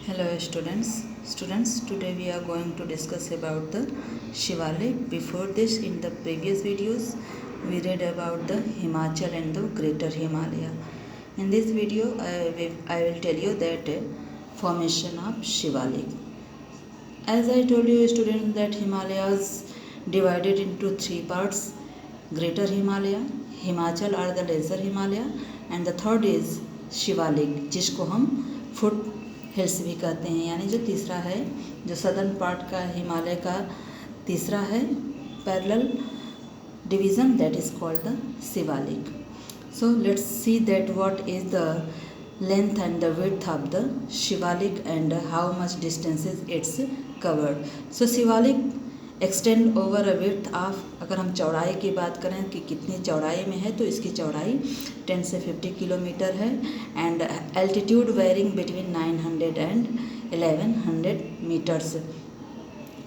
Hello students, today we are going to discuss about the Shivalik. Before this, in the previous videos we read about the Himachal and the Greater Himalaya. In this video I will tell you that formation of Shivalik. As I told you students that Himalayas divided into three parts: Greater Himalaya, Himachal or the Lesser Himalaya, and the third is Shivalik, जिसको हम foot hills भी कहते हैं। यानी जो तीसरा है, जो सदर्न पार्ट का हिमालय का तीसरा है parallel division, that is called the Shivalik. So let's see that what is the length and the width of the Shivalik and how much distances it's covered. So Shivalik extend over a width of, अगर हम चौड़ाई की बात करें कि कितनी चौड़ाई में है, तो इसकी चौड़ाई 10 से 50 किलोमीटर है and altitude varying between 900 and 1100 metres.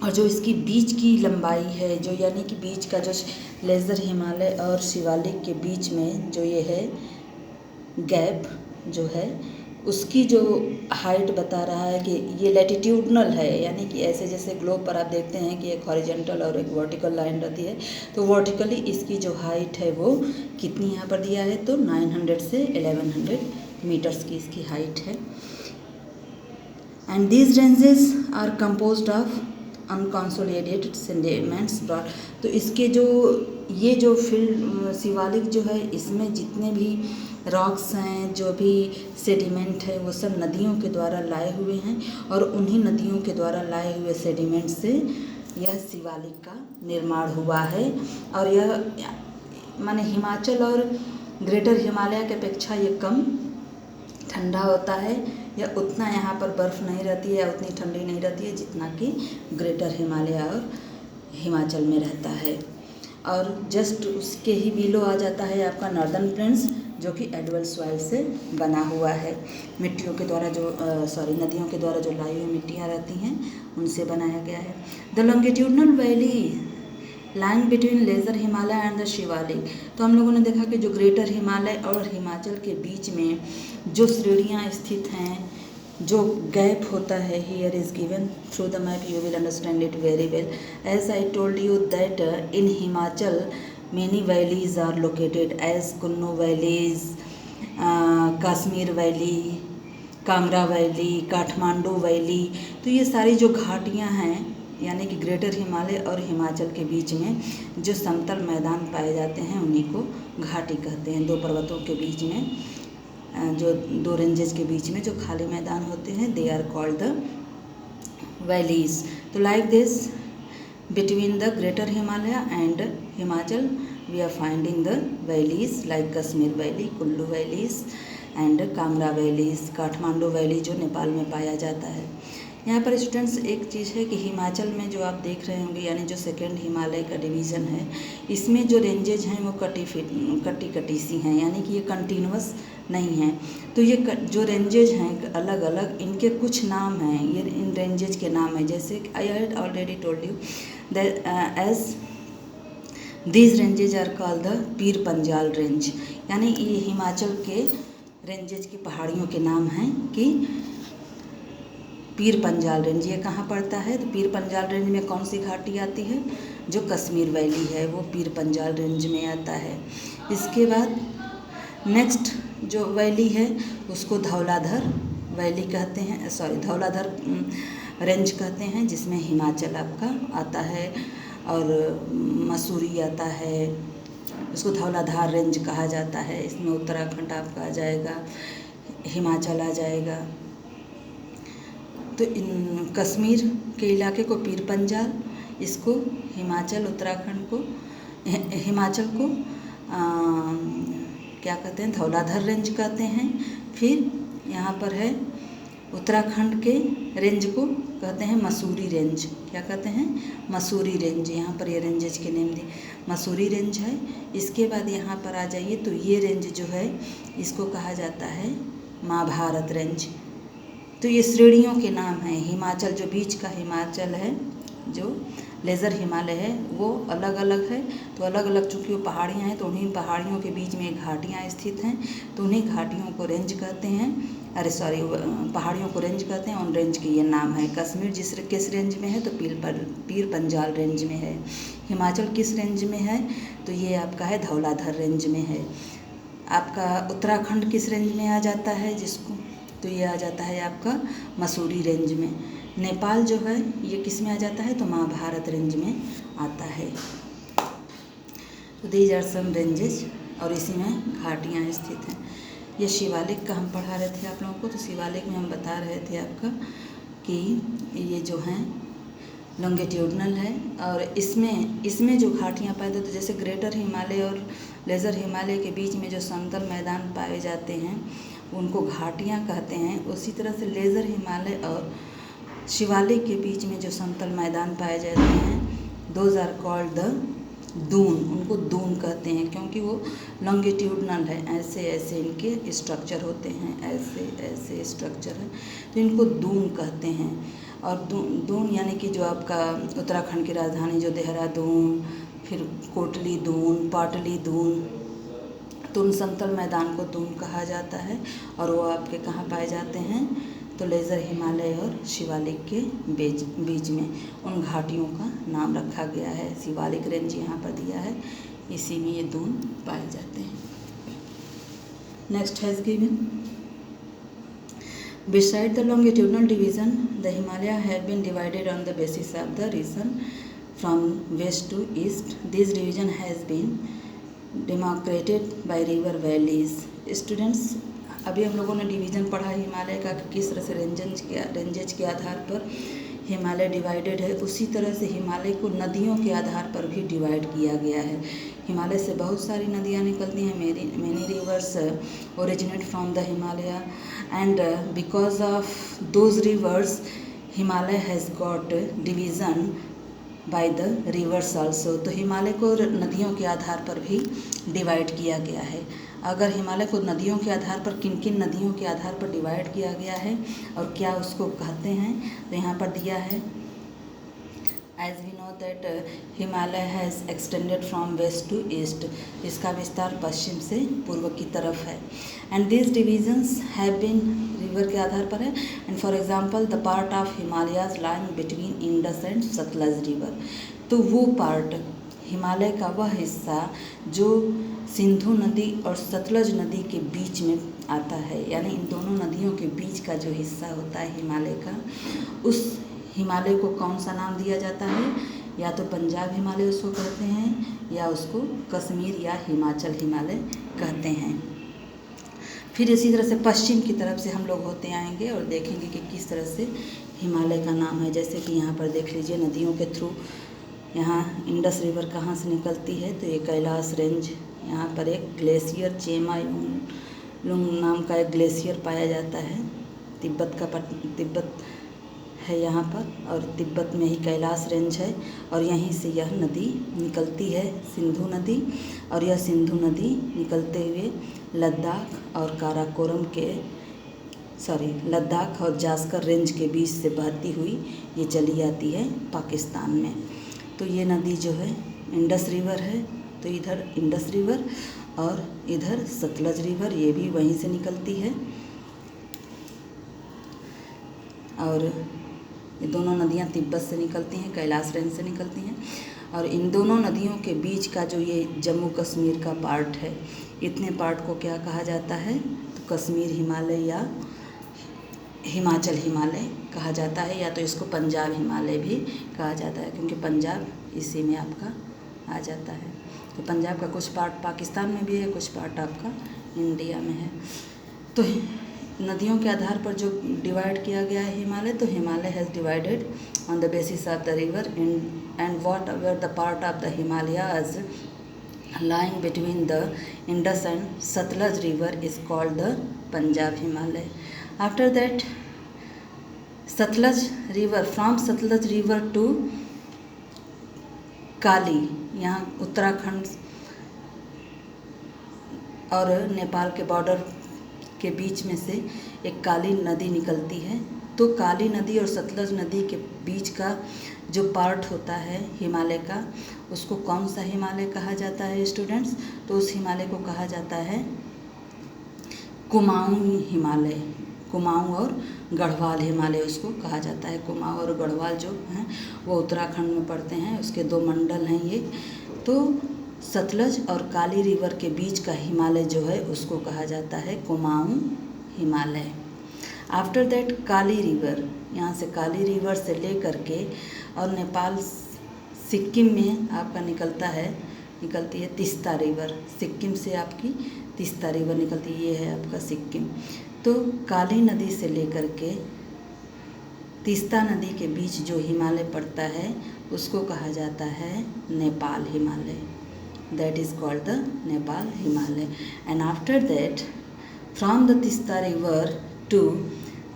और जो इसकी बीच की लंबाई है, जो यानी कि बीच का जो लेज़र हिमालय और शिवालिक के बीच में जो ये है गैप जो है, उसकी जो हाइट बता रहा है कि ये लैटिट्यूडनल है। यानी कि ऐसे जैसे ग्लोब पर आप देखते हैं कि एक हॉरिजॉन्टल और एक वर्टिकल लाइन रहती है, तो वर्टिकली इसकी जो हाइट है वो कितनी यहाँ पर दिया है, तो 900 से 1100 मीटर्स की इसकी हाइट है। And these ranges are composed of unconsolidated sediments broad. तो इसके जो ये जो फील्ड शिवालिक जो है, इसमें जितने भी रॉक्स हैं, जो भी सेडिमेंट है, वो सब नदियों के द्वारा लाए हुए हैं और उन्हीं नदियों के द्वारा लाए हुए सेडिमेंट से यह शिवालिक का निर्माण हुआ है। और यह माने हिमाचल और ग्रेटर हिमालय की अपेक्षा ये कम ठंडा होता है, या उतना यहाँ पर बर्फ़ नहीं रहती है या उतनी ठंडी नहीं रहती है जितना कि ग्रेटर हिमालय और हिमाचल में रहता है। और जस्ट उसके ही बिलो आ जाता है आपका नॉर्दर्न प्लेन्स, जो कि एडवल सॉइल से बना हुआ है। मिट्टियों के द्वारा जो नदियों के द्वारा जो लाई हुई मिट्टियाँ रहती हैं, उनसे बनाया गया है। The longitudinal valley line between laser Himalaya and the Shivalik. तो हम लोगों ने देखा कि जो ग्रेटर हिमालय और हिमाचल के बीच में जो श्रेणियाँ स्थित हैं, जो गैप होता है, here is given through the map, you will understand it very well. As I told you that in Himachal many valleys are located as Kullu valleys, Kashmir valley, Kangra valley, Kathmandu valley. तो ये सारी जो घाटियाँ हैं, यानी कि ग्रेटर हिमालय और हिमाचल के बीच में जो समतल मैदान पाए जाते हैं, उन्हीं को घाटी कहते हैं। दो पर्वतों के बीच में, जो दो रेंजेस के बीच में जो खाली मैदान होते हैं, they are called the valleys. तो like this between the greater Himalaya and Himachal we are finding the valleys like Kashmir Valley, Kullu valleys and Kangra valleys, Kathmandu valley जो नेपाल में पाया जाता है। यहाँ पर स्टूडेंट्स एक चीज़ है कि हिमाचल में जो आप देख रहे होंगे, यानी जो सेकेंड हिमालय का डिवीज़न है, इसमें जो रेंजेज हैं वो कटी सी हैं, यानी कि ये कंटिन्यूअस नहीं है। तो ये जो रेंजेज हैं अलग अलग, इनके कुछ नाम हैं, ये इन रेंजेज के नाम हैं। जैसे I had already told you that as these ranges are called the Pir Panjal range. यानी ये हिमाचल के रेंजेज की पहाड़ियों के नाम हैं कि पीर पंजाल रेंज। ये कहाँ पड़ता है, तो पीर पंजाल रेंज में कौन सी घाटी आती है, जो कश्मीर वैली है वो पीर पंजाल रेंज में आता है। इसके बाद नेक्स्ट जो वैली है उसको धौलाधर वैली कहते हैं, धौलाधर रेंज कहते हैं, जिसमें हिमाचल आपका आता है और मसूरी आता है, उसको धौलाधार रेंज कहा जाता है। इसमें उत्तराखंड आपका आ जाएगा, हिमाचल आ जाएगा। तो इन कश्मीर के इलाके को पीर पंजाल, इसको हिमाचल, उत्तराखंड को, हिमाचल को क्या कहते हैं, धौलाधर रेंज कहते हैं। फिर यहाँ पर है उत्तराखंड के रेंज को कहते हैं मसूरी रेंज। क्या कहते हैं, मसूरी रेंज। यहाँ पर ये रेंजेज के नेम दी, मसूरी रेंज है। इसके बाद यहाँ पर आ जाइए तो ये रेंज जो है इसको कहा जाता है महाभारत रेंज। तो ये श्रेणियों के नाम हैं। हिमाचल जो बीच का हिमाचल है, जो लेज़र हिमालय है वो अलग अलग है। तो अलग अलग चूँकि वो पहाड़ियाँ हैं तो उन्हीं पहाड़ियों के बीच में घाटियाँ स्थित हैं, तो उन्हीं घाटियों को रेंज कहते हैं, पहाड़ियों को रेंज कहते हैं। उन रेंज के ये नाम है। कश्मीर किस रेंज में है तो पीर पंजाल रेंज में है। हिमाचल किस रेंज में है तो ये आपका है धौलाधर रेंज में है। आपका उत्तराखंड किस रेंज में आ जाता है जिसको, तो ये आ जाता है आपका मसूरी रेंज में। नेपाल जो है ये किस में आ जाता है तो महाभारत रेंज में आता है। तो दीज आर सम रेंजेस और इसी में घाटियाँ स्थित हैं। ये शिवालिक का हम पढ़ा रहे थे आप लोगों को। तो शिवालिक में हम बता रहे थे आपका कि ये जो हैं लॉन्गिट्यूडनल है और इसमें जो घाटियाँ पैदा होती, जैसे ग्रेटर हिमालय और लेज़र हिमालय के बीच में जो समतल मैदान पाए जाते हैं उनको घाटियाँ कहते हैं। उसी तरह से लेज़र हिमालय और शिवालिक के बीच में जो समतल मैदान पाए जाते हैं those are called the Doon, उनको दून कहते हैं क्योंकि वो लॉन्गिट्यूडनल है। ऐसे ऐसे इनके स्ट्रक्चर होते हैं, ऐसे ऐसे स्ट्रक्चर है, तो इनको दून कहते हैं। और दून यानी कि जो आपका उत्तराखंड की राजधानी जो देहरादून, फिर कोटली दून, पाटली दून, तो उन समतल मैदान को दून कहा जाता है। और वो आपके कहाँ पाए जाते हैं तो लेज़र हिमालय और शिवालिक के बीच में उन घाटियों का नाम रखा गया है। शिवालिक रेंज यहाँ पर दिया है, इसी में ये दून पाए जाते हैं। Next has given beside the longitudinal division the Himalaya have been divided on the basis of the region from west to east. This division has been demarcated by river valleys. Students, अभी हम लोगों ने division पढ़ा हिमालय का कि किस तरह से रेंजेज के आधार पर हिमालय डिवाइडेड है। उसी तरह से हिमालय को नदियों के आधार पर भी डिवाइड किया गया है। हिमालय से बहुत सारी नदियाँ निकलती हैं। Many reverse originate from the Himalaya and because of those reverse Himalaya has got division by the reverse also. तो हिमालय को नदियों के आधार पर भी डिवाइड किया गया है। अगर हिमालय को नदियों के आधार पर किन किन नदियों के आधार पर डिवाइड किया गया है और क्या उसको कहते हैं तो यहाँ पर दिया है as we know that Himalaya has extended from west to east. इसका विस्तार पश्चिम से पूर्व की तरफ है। And this divisions have been river के आधार पर है। And for example the part of Himalayas lying between Indus and Sutlej river. तो वो पार्ट हिमालय का वह हिस्सा जो सिंधु नदी और सतलज नदी के बीच में आता है, यानी इन दोनों नदियों के बीच का जो हिस्सा होता है हिमालय का, उस हिमालय को कौन सा नाम दिया जाता है? या तो पंजाब हिमालय उसको कहते हैं या उसको कश्मीर या हिमाचल हिमालय कहते हैं। फिर इसी तरह से पश्चिम की तरफ से हम लोग होते आएंगे और देखेंगे कि किस तरह से हिमालय का नाम है। जैसे कि यहाँ पर देख लीजिए नदियों के थ्रू यहाँ इंडस रिवर कहाँ से निकलती है तो ये कैलाश रेंज, यहाँ पर एक ग्लेशियर चेमा लुंग नाम का एक ग्लेशियर पाया जाता है। तिब्बत है यहाँ पर और तिब्बत में ही कैलाश रेंज है और यहीं से यह नदी निकलती है सिंधु नदी। और यह सिंधु नदी निकलते हुए लद्दाख और जास्कर रेंज के बीच से बहती हुई ये चली आती है पाकिस्तान में। तो ये नदी जो है इंडस रिवर है, तो इधर इंडस रिवर और इधर सतलज रिवर, ये भी वहीं से निकलती है। और ये दोनों नदियाँ तिब्बत से निकलती हैं, कैलाश रेंज से निकलती हैं। और इन दोनों नदियों के बीच का जो ये जम्मू कश्मीर का पार्ट है, इतने पार्ट को क्या कहा जाता है तो कश्मीर हिमालय या हिमाचल हिमालय कहा जाता है, या तो इसको पंजाब हिमालय भी कहा जाता है क्योंकि पंजाब इसी में आपका आ जाता है। तो पंजाब का कुछ पार्ट पाकिस्तान में भी है, कुछ पार्ट आपका इंडिया में है। तो नदियों के आधार पर जो डिवाइड किया गया है हिमालय, तो Himalaya has divided on the basis of the river and what ever the part of the Himalayas lying between the Indus and Satluj river is called the Punjab Himalaya. After that, Satluj river, from Satluj river to काली, यहाँ उत्तराखंड और नेपाल के border के बीच में से एक काली नदी निकलती है तो काली नदी और सतलज नदी के बीच का जो पार्ट होता है हिमालय का, उसको कौन सा हिमालय कहा जाता है स्टूडेंट्स? तो उस हिमालय को कहा जाता है कुमाऊं हिमालय। कुमाऊं और गढ़वाल हिमालय उसको कहा जाता है। कुमाऊं और गढ़वाल जो हैं वो उत्तराखंड में पड़ते हैं, उसके 2 मंडल हैं ये। तो सतलज और काली रिवर के बीच का हिमालय जो है उसको कहा जाता है Kumaon Himalaya. After that Kali river, यहाँ से काली रिवर से ले करके और नेपाल सिक्किम में आपका निकलती है तीस्ता रिवर। सिक्किम से आपकी तीस्ता रिवर निकलती है, ये है आपका सिक्किम। तो काली नदी से लेकर के तीस्ता नदी के बीच जो हिमालय पड़ता है उसको कहा जाता है Nepal Himalaya. That is called the Nepal Himalaya. And after that from the Teesta river to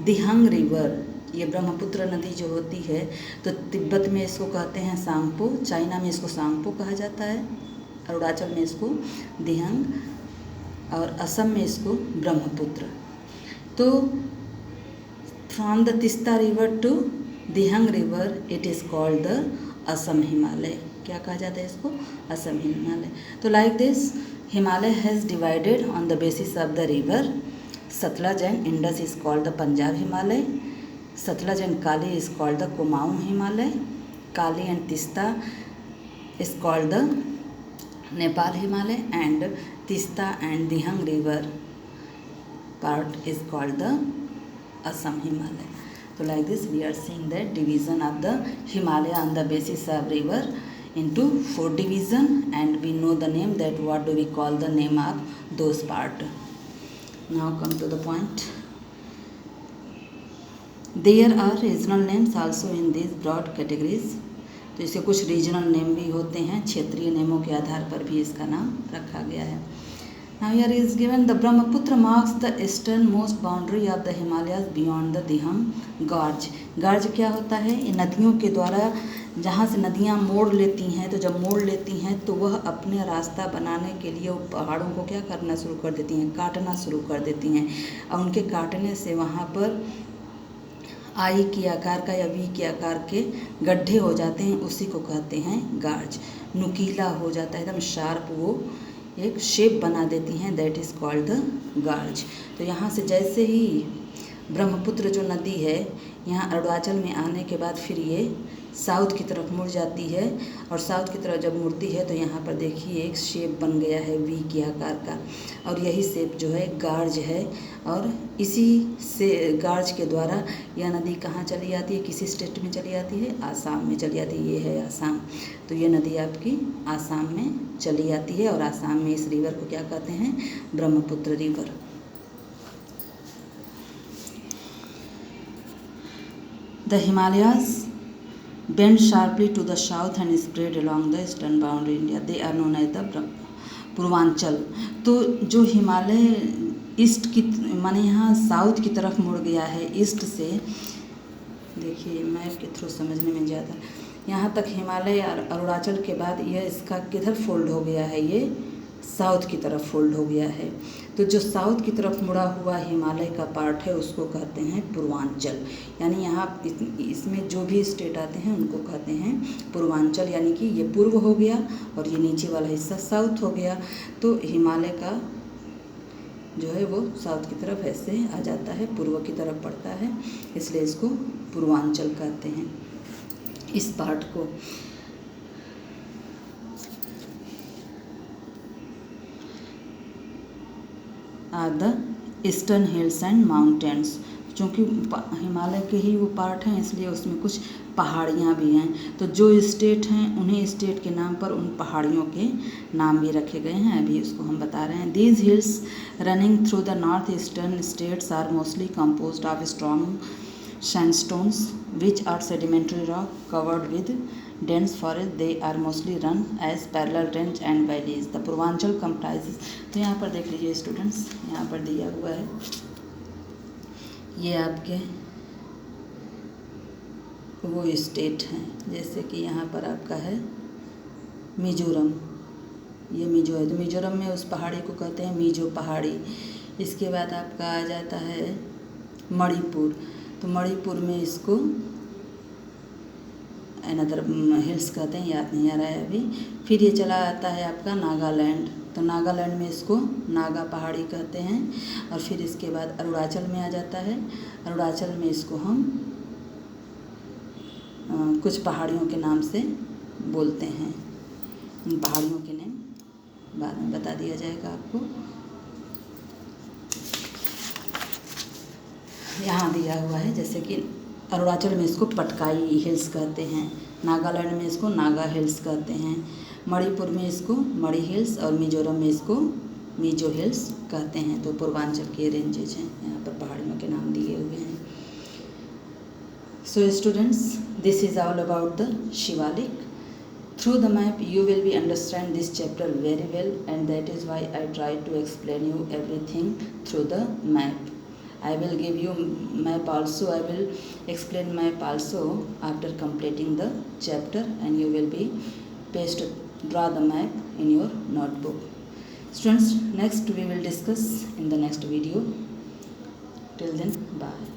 Dihang river, ये ब्रह्मपुत्र नदी जो होती है, तो तिब्बत में इसको कहते हैं सांगपो, चाइना में इसको सांगपो कहा जाता है, अरुणाचल में इसको दिहंग और असम में इसको ब्रह्मपुत्र। तो from the Teesta river to Dihang river it is called the Assam Himalaya. क्या कहा जाता है इसको? असम हिमालय। तो like this Himalaya has divided on the basis of the river. Sutlej and Indus is called the Punjab Himalaya. Sutlej and Kali is called the Kumaon Himalaya. Kali and Teesta is called the Nepal Himalaya, and Tista and Dihang river part is called the Assam Himalaya. So like this we are seeing the division of the Himalaya on the basis of river into 4 division, and we know the name that what do we call the name of those part. Now come to the point. There are regional names also in these broad categories. तो इसके कुछ regional name भी होते हैं, क्षेत्रीय नेमों के आधार पर भी इसका नाम रखा गया है। Now here is given the Brahmaputra marks the eastern most boundary of the Himalayas beyond the Dihang gorge. Gorge क्या होता है? ये नदियों के द्वारा जहाँ से नदियाँ मोड़ लेती हैं, तो जब मोड़ लेती हैं तो वह अपने रास्ता बनाने के लिए वो पहाड़ों को क्या करना शुरू कर देती हैं? काटना शुरू कर देती हैं, और उनके काटने से वहाँ पर आई के आकार का या वी के आकार के गड्ढे हो जाते हैं, उसी को कहते हैं गार्ज। नुकीला हो जाता है, एकदम शार्प, वो एक शेप बना देती हैं, दैट इज़ कॉल्ड द गार्ज। तो यहाँ से जैसे ही ब्रह्मपुत्र जो नदी है यहाँ अरुणाचल में आने के बाद फिर ये साउथ की तरफ मुड़ जाती है, और साउथ की तरफ जब मुड़ती है तो यहाँ पर देखिए एक शेप बन गया है वी के आकार का, और यही शेप जो है गार्ज है। और इसी से गार्ज के द्वारा यह नदी कहाँ चली जाती है? किसी स्टेट में चली जाती है? आसाम में चली जाती है। ये है आसाम। तो ये नदी आपकी आसाम में चली जाती है, और आसाम में इस रिवर को क्या कहते हैं? Brahmaputra river. The Himalayas bend sharply to the south and spread along the eastern boundary India. They are known as the Purvanchal. तो जो हिमालय ईस्ट की माने यहाँ साउथ की तरफ मुड़ गया है ईस्ट से, देखिए मैप के थ्रू समझने में ज़्यादा, यहाँ तक हिमालय अरुणाचल के बाद यह इसका किधर फोल्ड हो गया है? ये साउथ की तरफ फोल्ड हो गया है। तो जो साउथ की तरफ मुड़ा हुआ हिमालय का पार्ट है उसको कहते हैं पूर्वांचल। यानी यहाँ इसमें जो भी स्टेट आते हैं उनको कहते हैं पूर्वांचल, यानी कि ये पूर्व हो गया और ये नीचे वाला हिस्सा साउथ हो गया। तो हिमालय का जो है वो साउथ की तरफ ऐसे आ जाता है, पूर्व की तरफ पड़ता है, इसलिए इसको पूर्वांचल कहते हैं इस पार्ट को। Are the eastern hills and mountains. चूँकि हिमालय के ही वो पार्ट हैं इसलिए उसमें कुछ पहाड़ियाँ भी हैं। तो जो स्टेट हैं उन्हीं स्टेट के नाम पर उन पहाड़ियों के नाम भी रखे गए हैं, अभी उसको हम बता रहे हैं। These hills running through the north eastern states are mostly composed of strong sandstones which are sedimentary rock covered with dense forest. They are mostly run as parallel range and valleys. The Purvanchal comprises, तो यहाँ पर देख लीजिए students, यहाँ पर दिया हुआ है ये आपके वो स्टेट हैं, जैसे कि यहाँ पर आपका है मिजोरम, ये मिजो है, तो मिजोरम में उस पहाड़ी को कहते हैं मिजो पहाड़ी। इसके बाद आपका आ जाता है मणिपुर। तो मणिपुर में इसको अनदर हिल्स कहते हैं, याद नहीं आ रहा है अभी। फिर ये चला आता है आपका नागालैंड, तो नागालैंड में इसको नागा पहाड़ी कहते हैं। और फिर इसके बाद अरुणाचल में आ जाता है, अरुणाचल में इसको हम कुछ पहाड़ियों के नाम से बोलते हैं। उन पहाड़ियों के नाम बाद में बता दिया जाएगा आपको। यहाँ दिया हुआ है, जैसे कि अरुणाचल में इसको पटकाई हिल्स कहते हैं, नागालैंड में इसको नागा हिल्स कहते हैं, मणिपुर में इसको मणि हिल्स और मिजोरम में इसको मिजो हिल्स कहते हैं। तो पूर्वांचल के रेंजेज हैं, यहाँ पर पहाड़ियों के नाम दिए हुए हैं। So students, this is all about the Shivalik. Through the map you will be understand this chapter very well, and that is why I try to explain you everything through the map. I will give you map also, I will explain map also after completing the chapter, and you will be placed to draw the map in your notebook. Students, next we will discuss in the next video. Till then, bye.